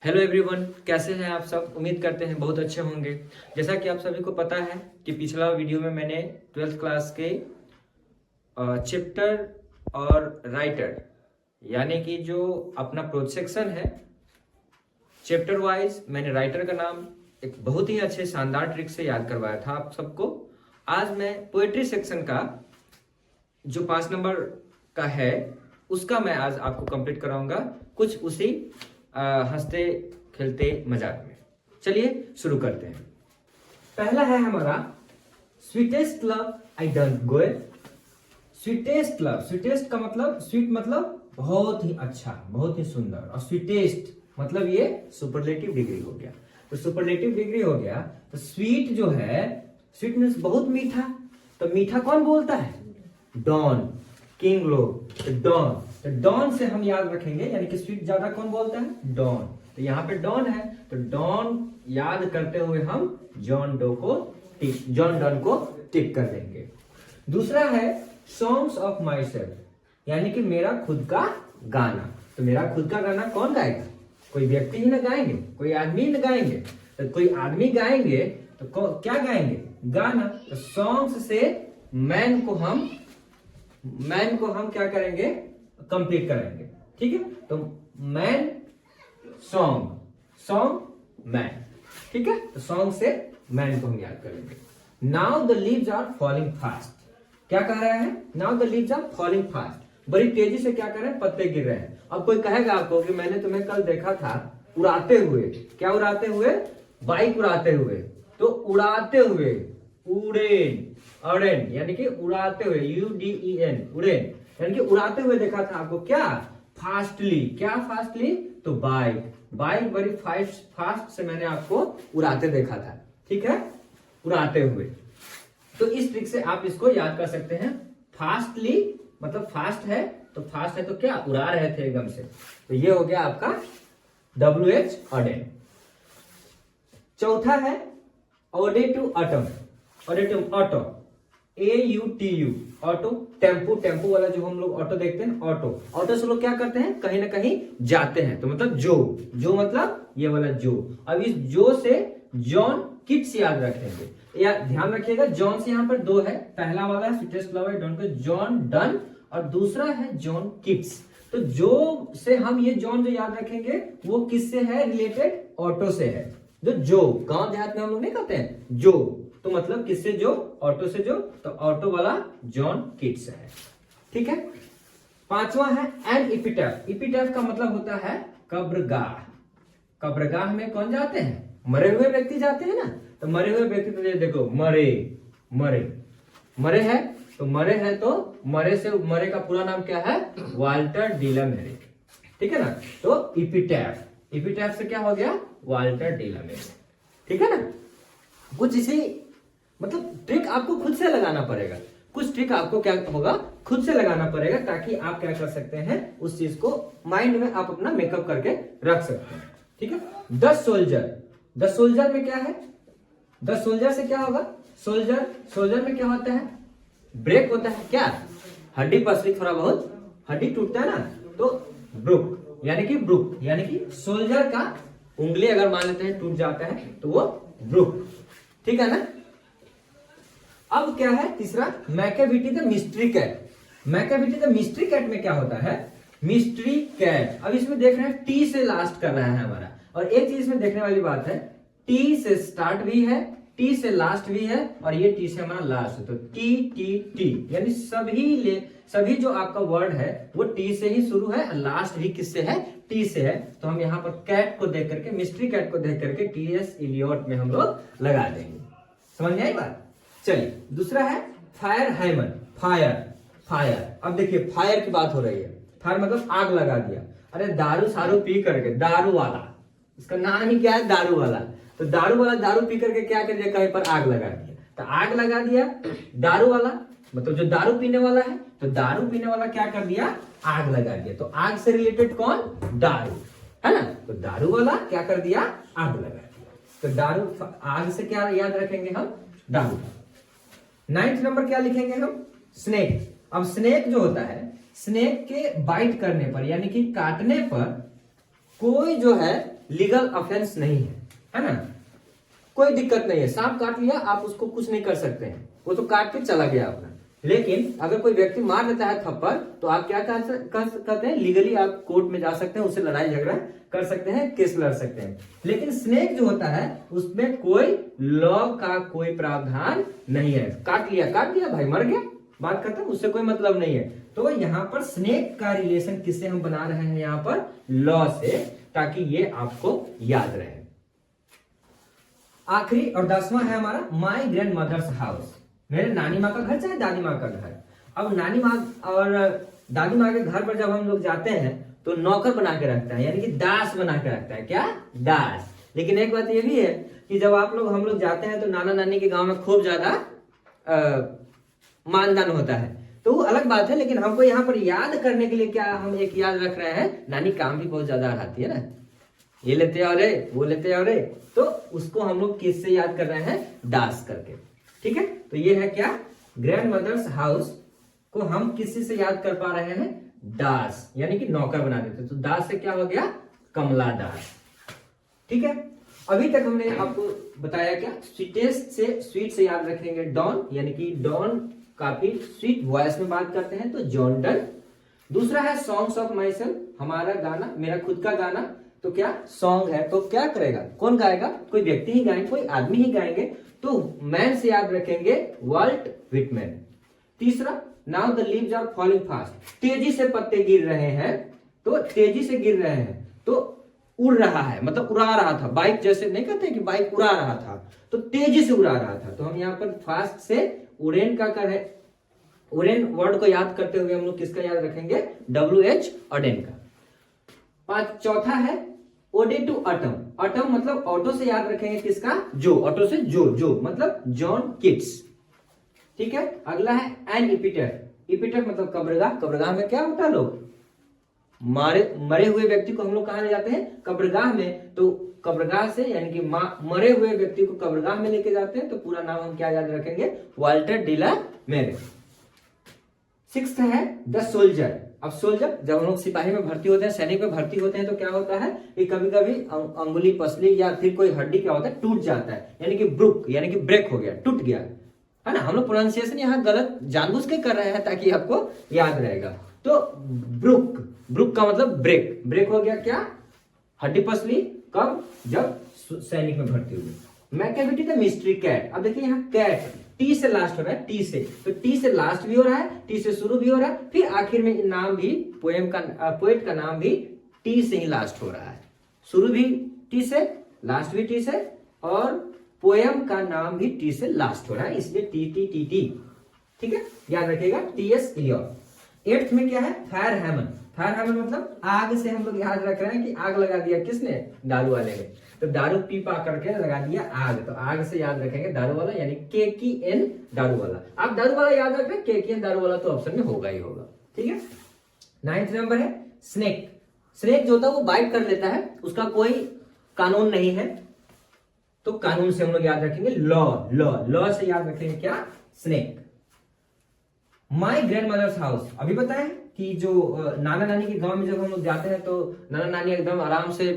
Hello everyone, कैसे हैं आप सब। उम्मीद करते हैं बहुत अच्छे होंगे। जैसा कि आप सभी को पता है कि पिछला वीडियो में मैंने 12th क्लास के चैप्टर और राइटर यानी कि जो अपना प्रोजेक्शन है चैप्टर वाइज, मैंने राइटर का नाम एक बहुत ही अच्छे शानदार ट्रिक से याद करवाया था आप सबको। आज मैं पोएट्री सेक्शन का जो 5 नंबर का है उसका मैं आज आपको कंप्लीट कराऊंगा, कुछ उसी हंसते खेलते मजाक में। चलिए शुरू करते हैं। पहला है हमारा sweetest love I don't go. Sweetest love, sweetest का मतलब स्वीट मतलब बहुत ही अच्छा, बहुत ही सुंदर, और स्वीटेस्ट मतलब ये सुपरलेटिव डिग्री हो गया। तो सुपरलेटिव डिग्री हो गया तो स्वीट जो है, स्वीट मीन्स बहुत मीठा। तो मीठा कौन बोलता है? डॉन, किंग लोग। तो डॉन, तो डॉन से हम याद रखेंगे, यानी कि स्वीट ज्यादा कौन बोलता है? डॉन। तो यहाँ पे डॉन है तो डॉन याद करते हुए हम जॉन डो को टिक, जॉन डॉन को टिक कर देंगे। दूसरा है सॉन्ग्स ऑफ माई सेल्फ, यानी कि मेरा खुद का गाना। तो मेरा खुद का गाना कौन गाएगा? कोई व्यक्ति ही ना गाएंगे, कोई आदमी ही ना गाएंगे। तो कोई आदमी गाएंगे तो क्या गाएंगे? गाना। तो सॉन्ग्स से मैन को हम क्या करेंगे? कंप्लीट करेंगे। ठीक है, तो मैन सॉन्ग, सॉन्ग मैन। ठीक है, तो सॉन्ग से मैन को हम याद करेंगे। Now the leaves are falling fast, क्या कह रहा है? Now the leaves are falling fast, बड़ी तेजी से क्या कर रहे हैं? पत्ते गिर रहे हैं। अब कोई कहेगा आपको कि मैंने तुम्हें कल देखा था उड़ाते हुए। क्या उड़ाते हुए? बाइक उड़ाते हुए। तो उड़ाते हुए, उड़ेन, अड़ेन यानी कि उड़ाते हुए, UDEN, उड़ेन यानी कि उड़ाते हुए देखा था आपको। क्या? फास्टली। क्या फास्टली? तो बाइक, बाइक बड़ी फास्ट से मैंने आपको उड़ाते देखा था। ठीक है, उड़ाते हुए। तो इस ट्रिक से आप इसको याद कर सकते हैं। फास्टली मतलब फास्ट है, तो फास्ट है तो क्या? उड़ा रहे थे एकदम से। तो ये हो गया आपका WH ऑडेन। चौथा है ode to autumn, ode to auto, AUTU, auto. Tempo, tempo वाला जो हम लोग ऑटो देखते हैं, ऑटो। ऑटो से लोग क्या करते हैं? कहीं ना कहीं जाते हैं। तो मतलब जो मतलब ये वाला जो। अब इस जो से जॉन किट्स याद रखेंगे, या ध्यान रखिएगा जॉन से यहाँ पर दो है। पहला वाला है स्वीटेस्ट लव डॉन को जॉन डन, और दूसरा है जॉन किट्स। तो जो से हम ये जॉन जो याद रखेंगे वो किससे है रिलेटेड? ऑटो से है। जो गांव देहात में हम लोग नहीं कहते हैं जो, तो मतलब किससे जो? ऑटो से जो। तो ऑटो वाला जॉन किट्स है। ठीक है। पांचवा है एन इपिटैफ। इपिटैफ का मतलब होता है कब्रगाह। कब्रगाह में कौन जाते हैं? मरे हुए व्यक्ति जाते हैं ना। तो मरे हुए व्यक्ति, तो देखो मरे, मरे, मरे है तो मरे है, तो मरे से मरे का पूरा नाम क्या है? वाल्टर डीला मेरे। ठीक है ना। तो इपिटैफ, इपिटैफ से क्या हो गया? वाल्टर डीला मेरे। ठीक है ना। कुछ इसी मतलब ट्रिक आपको खुद से लगाना पड़ेगा। कुछ ट्रिक आपको क्या होगा? खुद से लगाना पड़ेगा, ताकि आप क्या कर सकते हैं? उस चीज को माइंड में आप अपना मेकअप करके रख सकते हैं। ठीक है। 10 सोल्जर, 10 सोल्जर में क्या है? 10 सोल्जर से क्या होगा? सोल्जर, सोल्जर में क्या होता है? ब्रेक होता है। क्या? हड्डी पसली, थोड़ा बहुत हड्डी टूटता है ना, तो ब्रुक यानी कि ब्रुक यानी कि सोल्जर का उंगली अगर मान लेते हैं टूट जाता है तो वो ब्रुक। ठीक है ना। अब क्या है? तीसरा Macavity the mystery cat. Macavity the mystery cat में क्या होता है? Mystery cat. अब इसमें देख रहे हैं टी से लास्ट कर रहा है हमारा, और एक चीज इसमें देखने वाली बात है, टी से स्टार्ट भी है, टी से लास्ट भी है, और ये टी से हमारा लास्ट है। तो टी यानी सभी जो आपका वर्ड है वो टी से ही शुरू है, और लास्ट भी किससे है? टी से है। तो हम यहाँ पर कैट को देख करके, मिस्ट्री कैट को देख करके TS इलियट में हम लोग लगा देंगे। समझ में आई बात? चलिए दूसरा है फायर हैमर। Fire, fire. अब देखिए फायर की बात हो रही है। फायर मतलब आग लगा दिया। अरे दारू सारू पी करके, दारू वाला, इसका नाम ही क्या है? दारू वाला। तो दारू वाला दारू पी करके क्या कर दिया? कहीं पर आग लगा दिया। तो आग लगा दिया दारू वाला, मतलब जो दारू पीने वाला है। तो दारू पीने वाला क्या कर दिया? आग लगा दिया। तो आग से रिलेटेड कौन? दारू, है ना। तो दारू वाला क्या कर दिया? आग लगा दिया। तो दारू, आग से क्या याद रखेंगे हम? दारू। 9th नंबर क्या लिखेंगे हम? स्नेक। अब स्नेक जो होता है, स्नेक के बाइट करने पर यानी कि काटने पर कोई जो है लीगल ऑफेंस नहीं है ना, कोई दिक्कत नहीं है। सांप काट लिया, आप उसको कुछ नहीं कर सकते हैं, वो तो काट के चला गया अपना। लेकिन अगर कोई व्यक्ति मार देता है थप्पड़, तो आप क्या कहते हैं, लीगली आप कोर्ट में जा सकते हैं, उससे लड़ाई झगड़ा कर सकते हैं, केस लड़ सकते हैं। लेकिन स्नेक जो होता है उसमें कोई लॉ का कोई प्रावधान नहीं है। काट लिया भाई, मर गया, बात खत्म, उससे कोई मतलब नहीं है। तो यहाँ पर स्नेक का रिलेशन किससे हम बना रहे हैं, यहाँ पर लॉ से, ताकि ये आपको याद रहे। आखिरी और 10वां है हमारा माई ग्रैंड मदर्स हाउस, मेरे नानी माँ का घर चाहे दादी माँ का घर। अब नानी माँ और दादी माँ के घर पर जब हम लोग जाते हैं तो नौकर बना के रखता है, यानी कि दास बना के रखता है। क्या? दास। लेकिन एक बात ये भी है कि जब हम लोग जाते हैं तो नाना नानी के गांव में खूब ज्यादा मानदान होता है, तो वो अलग बात है। लेकिन हमको यहाँ पर याद करने के लिए क्या हम एक याद रख रहे हैं, नानी काम भी बहुत ज्यादा आती है ना, ये लेते आओ रे, वो लेते आओ रे, तो उसको हम लोग किससे याद कर रहे हैं, दास करके। ठीक है, तो ये है क्या, ग्रैंड मदर्स हाउस को हम किसी से याद कर पा रहे हैं, दास, यानी कि नौकर बना देते। तो दास से क्या हो गया, कमला दास। ठीक है, अभी तक हमने आपको बताया क्या, स्वीटेस्ट से स्वीट से याद रखेंगे डॉन, यानी कि डॉन काफी स्वीट वॉइस में बात करते हैं, तो जॉन डन। दूसरा है सॉन्ग्स ऑफ माई सेल्फ, हमारा गाना, मेरा खुद का गाना, तो क्या सॉन्ग है, तो क्या करेगा, कौन गाएगा, कोई व्यक्ति ही गाएंगे, कोई आदमी ही गाएंगे, तो मैन से याद रखेंगे वाल्ट व्हिटमैन। तीसरा, now the leaves are falling fast, तेजी से पत्ते गिर रहे हैं, तो तेजी से गिर रहे हैं, तो उड़ रहा है, मतलब उड़ा रहा था, बाइक जैसे नहीं कहते कि बाइक उड़ा रहा था, तो तेजी से उड़ा रहा था। तो हम यहाँ पर फास्ट से उड़ेन का कर है, उड़ेन वर्ड को याद करते हुए हम लोग किसका याद रखेंगे, WH ऑडेन का। चौथा है ओडे टू ऑटम, ऑटम मतलब ऑटो से याद रखेंगे किसका, जो, ऑटो से जो मतलब जॉन किट्स। ठीक है, अगला है एन इपिटेट, इपिटेट मतलब कब्रगाह, कब्रगाह में क्या होता है, लोग मरे हुए व्यक्ति को हम लोग कहां ले जाते हैं, कब्रगाह में। तो कब्रगाह से यानी कि मरे हुए व्यक्ति को कब्रगाह में लेके जाते हैं, तो पूरा नाम हम क्या याद रखेंगे, वाल्टर डिला मेरे। सिक्स्थ है द सोल्जर। अब सोल्जर, जब हम लोग सिपाही में भर्ती होते हैं, सैनिक में भर्ती होते हैं, तो क्या होता है कि कभी कभी अंगुली, पसली या फिर कोई हड्डी क्या होता है, टूट जाता है, यानी कि ब्रुक, यानी कि ब्रेक हो गया, टूट गया, है ना। हम लोग प्रोनाउंसिएशन यहाँ गलत जानबूझ के कर रहे हैं ताकि आपको याद रहेगा। तो ब्रुक, ब्रुक का मतलब ब्रेक, ब्रेक हो गया क्या, हड्डी पसली, कब, जब सैनिक में भर्ती हुई। Macavity the mystery cat. अब देखिए यहाँ कैट टी से लास्ट हो रहा है, टी से, तो टी से लास्ट भी हो रहा है, टी से शुरू भी हो रहा है, फिर आखिर में नाम भी, पोएट का नाम भी टी से ही लास्ट हो रहा है, शुरू भी टी से, लास्ट भी टी से, और पोएम का नाम भी टी से लास्ट हो रहा है, इसलिए टी। ठीक है, याद रखिएगा, TS इलियट। 8th में क्या है, फायर हैमन। फायर हैमन मतलब आग से हम लोग याद रख रहे हैं कि आग लगा दिया किसने, दारू वाले ने, तो दारू पीपा करके लगा दिया आग, तो आग से याद रखेंगे दारू वाला, यानी KKN दारू वाला। आप दारू वाला याद रख रहे हैं, KKN दारू वाला तो ऑप्शन में होगा ही होगा। ठीक है, 9th नंबर है स्नेक। स्नेक जो होता है वो बाइट कर लेता है, उसका कोई कानून नहीं है, तो कानून से हम लोग याद रखेंगे लॉ से याद रखेंगे क्या, snake. My grandmother's house, अभी बताएं कि जो नाना नानी के गांव में जब हम लोग जाते हैं तो नाना नानी एकदम आराम से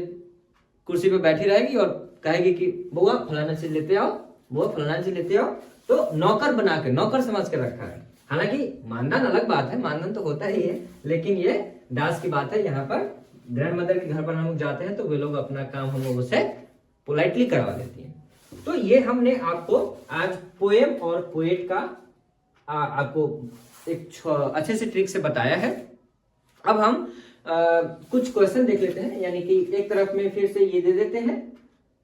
कुर्सी पे बैठी रहेगी और कहेगी कि बुआ फलाना चीज लेते आओ, बुआ फलाना चीज लेते आओ, तो नौकर बना के, नौकर समझ के रखा है। हालांकि मानदान अलग बात है, मानदान तो होता ही है, लेकिन ये दास की बात है। यहाँ पर ग्रैंड मदर के घर पर हम लोग जाते हैं तो वे लोग अपना काम हम लोगों से पोलाइटली करवा देती हैं। तो ये हमने आपको आज पोएम और पोएट का आपको एक अच्छे से ट्रिक से बताया है। अब हम कुछ क्वेश्चन देख लेते हैं, यानी कि एक तरफ में फिर से ये दे देते हैं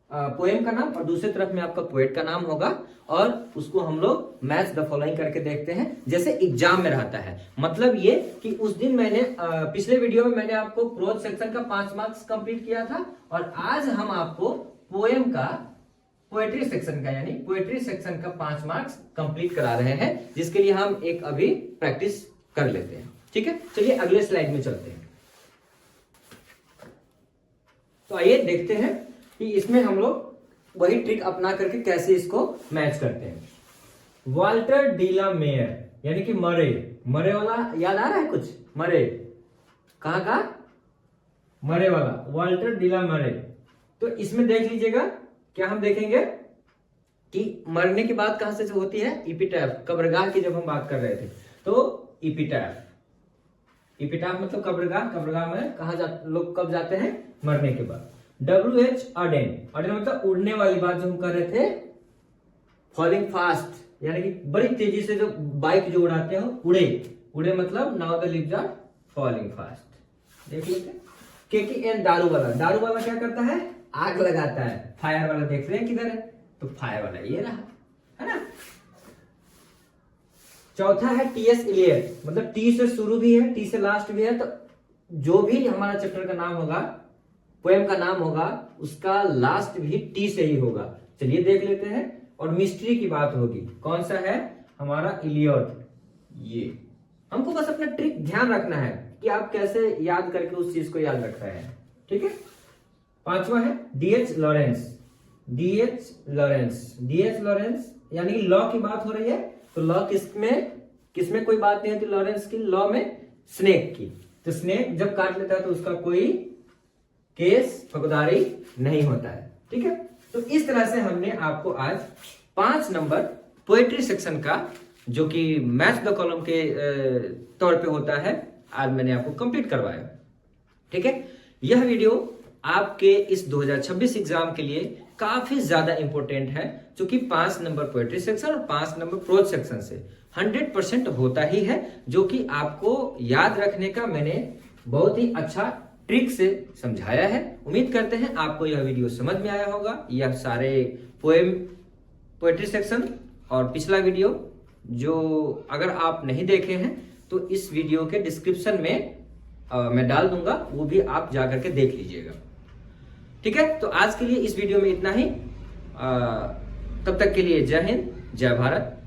पोएम का नाम और दूसरी तरफ में आपका पोएट का नाम होगा, और उसको हम लोग मैच द फॉलोइंग करके देखते हैं, जैसे एग्जाम में रहता है। मतलब ये कि उस दिन मैंने पिछले वीडियो में मैंने आपको प्रोज सेक्शन का 5 मार्क्स कंप्लीट किया था, और आज हम आपको पोएम का, पोएट्री सेक्शन का, यानी पोएट्री सेक्शन का 5 मार्क्स कंप्लीट करा रहे हैं, जिसके लिए हम एक अभी प्रैक्टिस कर लेते हैं। ठीक है, चलिए अगले स्लाइड में चलते हैं। तो आइए देखते हैं कि इसमें हम लोग वही ट्रिक अपना करके कैसे इसको मैच करते हैं। वाल्टर डीला मेयर, यानी कि मरे, मरे वाला याद आ रहा है कुछ, मरे कहां का, मरे वाला, वाल्टर डीला मरे, तो इसमें देख लीजिएगा, क्या हम देखेंगे कि मरने की बात कहां से होती है, इपिटैफ, कब्रगाह की जब हम बात कर रहे थे, तो इपिटैफ, इपिटाफ मतलब कब्रगाह, कब्रगाह में लोग कब जाते हैं, मरने के बाद। WH अडेन, अडेन मतलब उड़ने वाली बात जो हम कर रहे थे, फॉलिंग फास्ट, यानी कि बड़ी तेजी से जो बाइक जो उड़ाते हो, उड़े, उड़े मतलब now the leaves are falling fast. देख लेते हैं। KKN दारू वाला, दारू वाला क्या करता है, आग लगाता है। फायर वाला देख रहे हैं किधर है, तो फायर वाला ये रहा, है ना। चौथा है TS इलियट, मतलब T से शुरू भी है, T से लास्ट भी है, तो जो भी हमारा चैप्टर का नाम होगा, पोएम का नाम होगा, उसका लास्ट भी T से ही होगा। चलिए देख लेते हैं। और मिस्ट्री की बात होगी, कौन सा है, हमारा इलियड। ये हमको बस अपना ट्रिक ध्यान रखना है कि आप कैसे याद करके उस चीज को याद रख रहे हैं, ठीक है। पांचवा है DH Lawrence, DH Lawrence, DH Lawrence यानी कि लॉ की बात हो रही है, तो लॉ किसमें कोई बात नहीं होती, लॉरेंस की, लॉ में स्नेक की। तो स्नेक जब काट लेता है तो उसका कोई केस फौजदारी नहीं होता है, ठीक है। तो इस तरह से हमने आपको आज 5 नंबर पोएट्री सेक्शन का, जो कि मैच द कॉलम के तौर पे होता है, आज मैंने आपको कंप्लीट करवाया, ठीक है। यह वीडियो आपके इस 2026 एग्जाम के लिए काफी ज्यादा इंपॉर्टेंट है, क्योंकि 5 नंबर पोएट्री सेक्शन और 5 नंबर प्रोज सेक्शन से 100% होता ही है, जो कि आपको याद रखने का मैंने बहुत ही अच्छा ट्रिक से समझाया है। उम्मीद करते हैं आपको यह वीडियो समझ में आया होगा। यह सारे पोएट्री सेक्शन और पिछला वीडियो जो अगर आप नहीं देखे हैं तो इस वीडियो के डिस्क्रिप्शन में मैं डाल दूंगा, वो भी आप जाकर के देख लीजिएगा, ठीक है। तो आज के लिए इस वीडियो में इतना ही। तब तक के लिए जय हिंद, जय भारत।